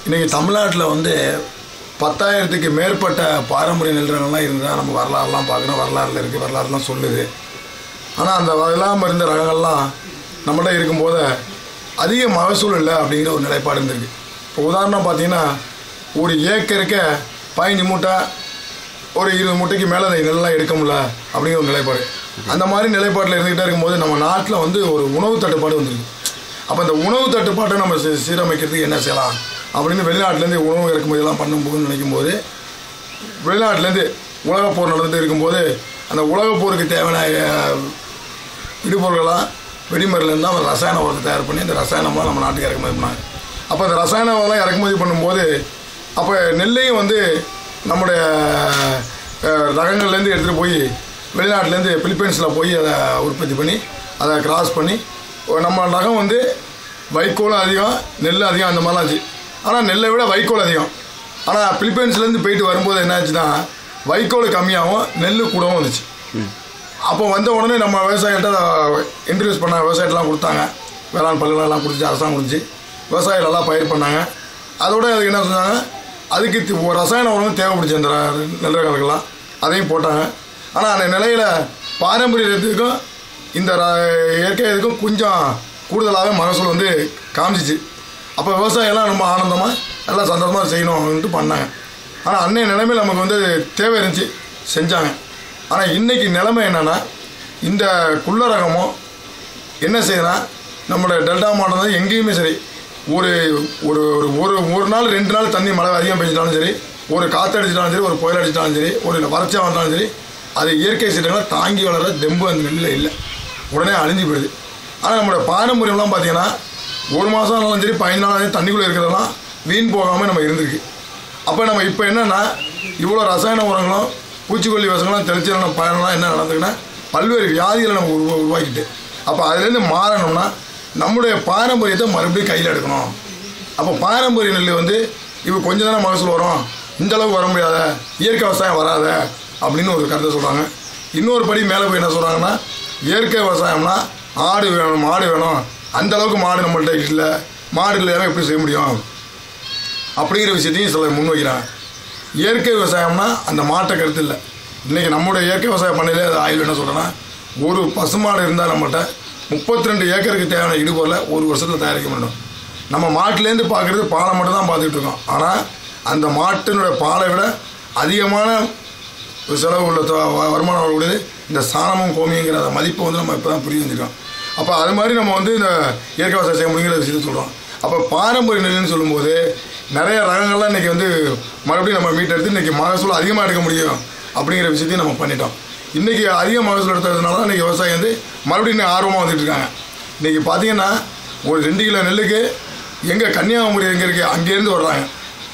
இன்றைக்கி தமிழ்நாட்டில் வந்து 10,000க்கு மேற்பட்ட பாரம்பரிய நெல் ரகங்கள்லாம் இருந்தால் நம்ம வரலாறுலாம் பார்க்கணும். வரலாறுல இருக்குது, வரலாறுலாம் சொல்லுது. ஆனால் அந்த இல்லாமல் இருந்த ரகங்கள்லாம் நம்மள்ட்ட இருக்கும்போது அதிக மகசூல் இல்லை அப்படிங்கிற ஒரு நிலைப்பாடு இருந்திருக்கு. இப்போ உதாரணம் பார்த்தீங்கன்னா, ஒரு ஏக்கருக்கு 15 மூட்டை ஒரு 20 மூட்டைக்கு மேலே அந்த நெல்லாம் எடுக்க முடியல அப்படிங்கிற ஒரு நிலைப்பாடு. அந்த மாதிரி நிலைப்பாட்டில் இருந்துக்கிட்டே இருக்கும்போது நம்ம நாட்டில் வந்து ஒரு உணவு தட்டுப்பாடு வந்துருக்கு. அப்போ இந்த உணவு தட்டுப்பாட்டை நம்ம சீரமைக்கிறதுக்கு என்ன செய்யலாம் அப்படின்னு வெளிநாட்டிலேருந்து உணவு இறக்குமதியெல்லாம் பண்ணும்போதுன்னு நினைக்கும்போது, வெளிநாட்டிலேருந்து உலகப்போர் நடந்துட்டு இருக்கும்போது அந்த உலகப்போருக்கு தேவையான இடுபொருள்களாக வெடிமருந்துலேருந்து தான் ரசாயன உரத்தை தயார் பண்ணி அந்த ரசாயனமாக நம்ம நாட்டுக்கு இறக்குமதி பண்ணாங்க. அப்போ அந்த ரசாயன உரம் இறக்குமதி பண்ணும்போது அப்போ நெல்லையும் வந்து நம்முடைய ரகங்கள்லேருந்து எடுத்துகிட்டு போய் வெளிநாட்டிலேருந்து பிலிப்பைன்ஸில் போய் அதை உற்பத்தி பண்ணி அதை கிராஸ் பண்ணி நம்ம ரகம் வந்து வைக்கோலும் அதிகம், நெல் அதிகம், அந்த மாதிரிலாம் ஆச்சு. ஆனால் நெல்லை விட வைக்கோல் அதிகம். ஆனால் பிலிப்பைன்ஸ்லேருந்து போயிட்டு வரும்போது என்ன ஆச்சுன்னா வைக்கோல் கம்மியாகவும் நெல் கூடவும் வந்துச்சு. அப்போ வந்த உடனே நம்ம விவசாயிகிட்ட இன்ட்ரடியூஸ் பண்ண விவசாயிட்டெலாம் கொடுத்தாங்க. வேளாண் பல்கலைலாம் கொடுத்துச்சு, அரசாங்கம் கொடுத்துச்சு. விவசாயிகள் நல்லா பயிர் பண்ணாங்க. அதோட அதுக்கு என்ன சொன்னாங்க, அதுக்கு ரசாயன உரம் தேவைப்படுச்சு அந்த நெல் ரகங்களுக்கெல்லாம், அதையும் போட்டாங்க. ஆனால் அந்த நிலையில் பாரம்பரியத்துக்கும் இந்த இயற்கை இதுக்கும் கொஞ்சம் கூடுதலாகவே மகசூல் வந்து காமிச்சிச்சு. அப்போ விவசாயம்லாம் ரொம்ப ஆனந்தமாக நல்லா சந்தோஷமாக செய்யணும்ன்ட்டு பண்ணாங்க. ஆனால் அன்றைய நிலைமையில் நமக்கு வந்து தேவை இருந்துச்சு, செஞ்சாங்க. ஆனால் இன்றைக்கி நிலைமை என்னென்னா, இந்த குள்ள ரகமும் என்ன செய்யுதுன்னா, நம்மளோட டெல்டா மாவட்டம் எங்கேயுமே சரி ஒரு ஒரு ஒரு நாள் 2 நாள் தண்ணி மழை அதிகம் பெஞ்சிட்டாலும் சரி, ஒரு காற்று அடிச்சிட்டாலும் சரி, ஒரு புயல் அடிச்சிட்டாலும் சரி, ஒரு வறட்சியாக வந்தாலும் சரி, அது இயற்கை சீற்றங்களை தாங்கி வளர தெம்பு அந்த நெல்லில் இல்லை, உடனே அழிஞ்சு போயிடுது. ஆனால் நம்மளோட பாரம்பரியம்லாம் பார்த்தீங்கன்னா 1 மாதம் ஆனாலும் சரி 15 நாள் ஆனாலும் தண்ணிக்குள்ளே இருக்கிறதெல்லாம் வீண் போகாமல் நம்ம இருந்திருக்கு. அப்போ நம்ம இப்போ என்னென்னா, இவ்வளோ ரசாயன உரங்களும் பூச்சிக்கொல்லி விஷங்களும் தெளிச்சலான பயணம்லாம் என்ன நடந்துக்குன்னா பல்வேறு வியாதிகளை நம்ம உருவாக்கிட்டு, அப்போ அதுலேருந்து மாறணும்னா நம்முடைய பாரம்பரியத்தை மறுபடியும் கையில் எடுக்கணும். அப்போ பாரம்பரிய நெல் வந்து இப்போ கொஞ்சம் தானே மகசூல் வரும், இந்தளவுக்கு வர முடியாத, இயற்கை விவசாயம் வராத அப்படின்னு ஒரு கருத்தை சொல்கிறாங்க. இன்னொரு படி மேலே போய் என்ன சொல்கிறாங்கன்னா, இயற்கை விவசாயம்னா ஆடு வேணும், மாடு வேணும், அந்தளவுக்கு மாடு நம்மள்கிட்ட இல்லை, மாடு இல்லாமல் எப்படி செய்ய முடியும் அப்படிங்கிற விஷயத்தையும் சில முன்வைக்கிறாங்க. இயற்கை விவசாயம்னா அந்த மாட்டை கருத்து இல்லை. இன்றைக்கி நம்மளுடைய இயற்கை விவசாயம் பண்ணையிலே அது ஆய்வு என்ன சொல்கிறேன்னா, ஒரு பசுமாடு இருந்தால் நம்மள்கிட்ட 32 ஏக்கருக்கு தேவையான இடுபொருளை ஒரு வருஷத்தில் தயாரிக்க முடியும். நம்ம மாட்டிலேருந்து பார்க்குறது பாலை மட்டும் தான் பார்த்துக்கிட்டு இருக்கோம். ஆனால் அந்த மாட்டினுடைய பாலை விட அதிகமான செலவு உள்ள வருமானம் உள்ளது இந்த சாணமும் கோமியங்கிற அந்த மதிப்பை வந்து நம்ம இப்போ தான் புரிய வச்சுருக்கோம். அப்போ அது மாதிரி நம்ம வந்து இந்த இயற்கை விவசாயம் செய்ய முடியுங்கிற விஷயத்தை சொல்கிறோம். அப்போ பாரம்பரிய நெல்லுன்னு சொல்லும்போது நிறைய ரகங்கள்லாம் இன்றைக்கி வந்து மறுபடியும் நம்ம மீட்டெடுத்து இன்றைக்கி மகசூல் அதிகமாக எடுக்க முடியும் அப்படிங்கிற விஷயத்தையும் நம்ம பண்ணிட்டோம். இன்றைக்கி அதிக மகசூல் எடுத்ததுனால தான் இன்றைக்கி விவசாயம் வந்து மறுபடியும் இன்னும் ஆர்வமாக வந்துட்டு இருக்காங்க. இன்றைக்கி பார்த்தீங்கன்னா ஒரு 2 கிலோ நெல்லுக்கு எங்கே கன்னியாகுமரி எங்கே இருக்குது அங்கேருந்து வர்றாங்க,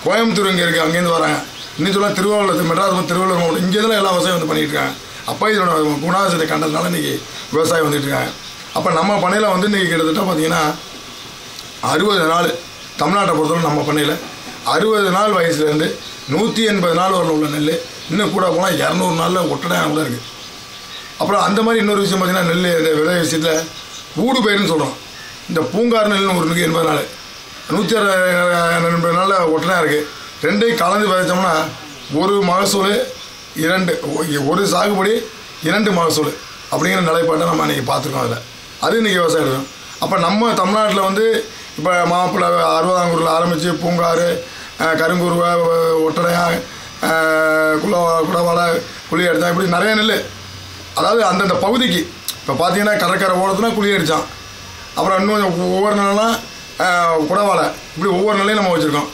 கோயம்புத்தூர் எங்கே இருக்குது அங்கேருந்து வராங்க, இன்னும் சொல்ல திருவாரூர், மெட்ராஸ், திருவள்ளூர் மாவட்டம் இங்கேருந்து எல்லா விவசாயம் வந்து பண்ணிகிட்டு இருக்காங்க. அப்போ இதோட குணாதிசயத்தை கண்டதுனால இன்றைக்கி விவசாயம் வந்துட்டு இருக்காங்க. அப்போ நம்ம பண்ணையில் வந்து இன்றைக்கி கிட்டத்தட்ட பார்த்திங்கன்னா 60 நாள் தமிழ்நாட்டை பொறுத்தவரை நம்ம பண்ணையில் 60 நாள் வயசுலேருந்து 180 நாள் வரல உள்ள நெல், இன்னும் கூட போனால் 200 நாளில் ஒட்டடையாக கூட இருக்குது. அப்புறம் அந்த மாதிரி இன்னொரு விஷயம் பார்த்திங்கன்னா நெல் இந்த விதை விஷயத்தில் ஊடு பயிர்னு சொல்கிறோம். இந்த பூங்கார் நெல்னு ஒரு 180 நாள் 180 நாளில் ஒட்டடையாக இருக்குது. ரெண்டையும் கலந்து விதைச்சோம்னா ஒரு மகசூல் 2, ஒரு சாகுபடி 2 மகசூல் அப்படிங்கிற நிலைப்பாட்டை நம்ம இன்றைக்கி பார்த்துருக்கோம். அது இன்றைக்கி விவசாயம் இருக்கும். அப்போ நம்ம தமிழ்நாட்டில் வந்து இப்போ மாப்பிள்ளை 60ஆங்கூரில் ஆரம்பித்து பூங்காறு, கருங்கூருவை, ஒட்டடையா, குடவாலை, குழி அடித்தான், இப்படி நிறைய நெல். அதாவது அந்தந்த பகுதிக்கு இப்போ பார்த்தீங்கன்னா கடற்கரை ஓரத்துனா குழி அடித்தான், அப்புறம் இன்னும் ஒவ்வொரு நிலைலாம் குடவாலை, இப்படி ஒவ்வொரு நிலையும் நம்ம வச்சுருக்கோம்.